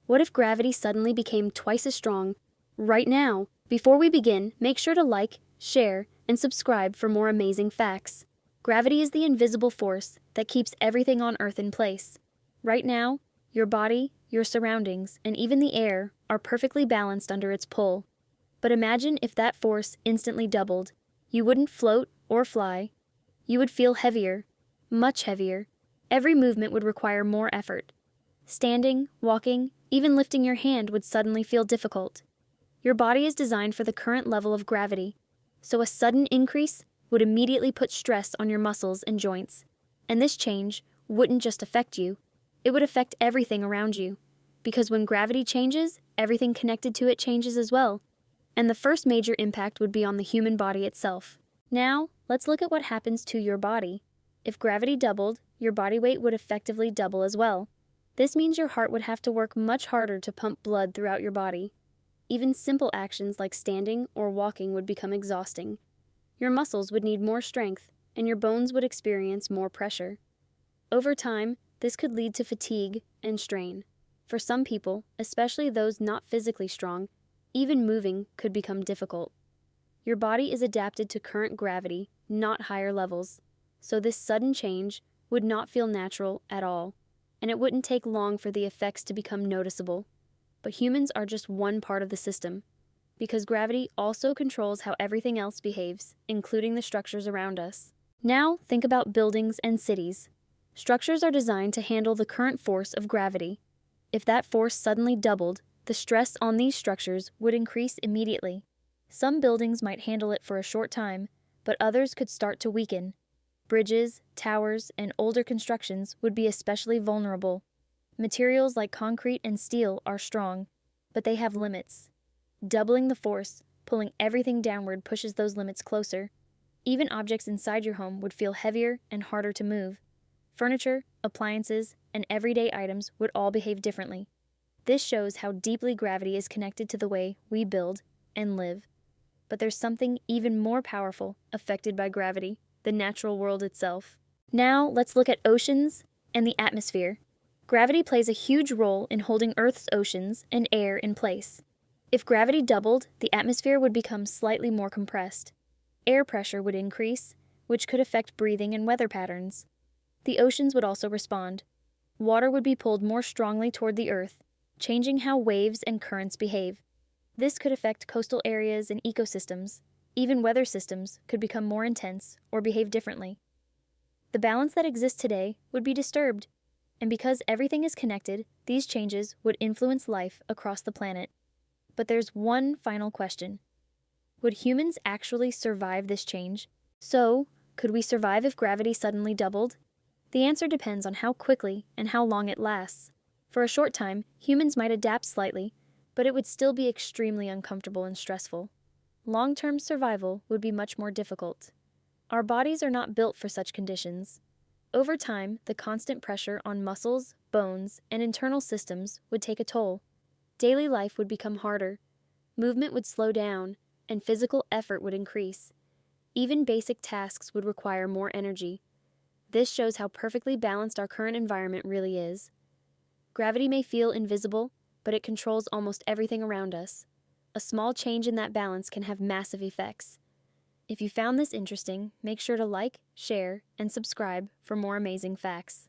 What if gravity suddenly became twice as strong right now? Before we begin, make sure to like, share, and subscribe for more amazing facts. Gravity is the invisible force that keeps everything on Earth in place. Right now, your body, your surroundings, and even the air are perfectly balanced under its pull. But imagine if that force instantly doubled. You wouldn't float or fly. You would feel heavier, much heavier. Every movement would require more effort. Standing, walking, even lifting your hand would suddenly feel difficult. Your body is designed for the current level of gravity, so a sudden increase would immediately put stress on your muscles and joints. And this change wouldn't just affect you, it would affect everything around you. Because when gravity changes, everything connected to it changes as well. And the first major impact would be on the human body itself. Now, let's look at what happens to your body. If gravity doubled, your body weight would effectively double as well. This means your heart would have to work much harder to pump blood throughout your body. Even simple actions like standing or walking would become exhausting. Your muscles would need more strength, and your bones would experience more pressure. Over time, this could lead to fatigue and strain. For some people, especially those not physically strong, even moving could become difficult. Your body is adapted to current gravity, not higher levels, so this sudden change would not feel natural at all, and it wouldn't take long for the effects to become noticeable. But humans are just one part of the system, because gravity also controls how everything else behaves, including the structures around us. Now, think about buildings and cities. Structures are designed to handle the current force of gravity. If that force suddenly doubled, the stress on these structures would increase immediately. Some buildings might handle it for a short time, but others could start to weaken. Bridges, towers, and older constructions would be especially vulnerable. Materials like concrete and steel are strong, but they have limits. Doubling the force, pulling everything downward pushes those limits closer. Even objects inside your home would feel heavier and harder to move. Furniture, appliances, and everyday items would all behave differently. This shows how deeply gravity is connected to the way we build and live. But there's something even more powerful affected by gravity, the natural world itself. Now, let's look at oceans and the atmosphere. Gravity plays a huge role in holding Earth's oceans and air in place. If gravity doubled, the atmosphere would become slightly more compressed. Air pressure would increase, which could affect breathing and weather patterns. The oceans would also respond. Water would be pulled more strongly toward the Earth, changing how waves and currents behave. This could affect coastal areas and ecosystems. Even weather systems could become more intense or behave differently. The balance that exists today would be disturbed. And because everything is connected, these changes would influence life across the planet. But there's one final question. Would humans actually survive this change? So, could we survive if gravity suddenly doubled? The answer depends on how quickly and how long it lasts. For a short time, humans might adapt slightly, but it would still be extremely uncomfortable and stressful. Long-term survival would be much more difficult. Our bodies are not built for such conditions. Over time, the constant pressure on muscles, bones, and internal systems would take a toll. Daily life would become harder. Movement would slow down, and physical effort would increase. Even basic tasks would require more energy. This shows how perfectly balanced our current environment really is. Gravity may feel invisible, but it controls almost everything around us. A small change in that balance can have massive effects. If you found this interesting, make sure to like, share, and subscribe for more amazing facts.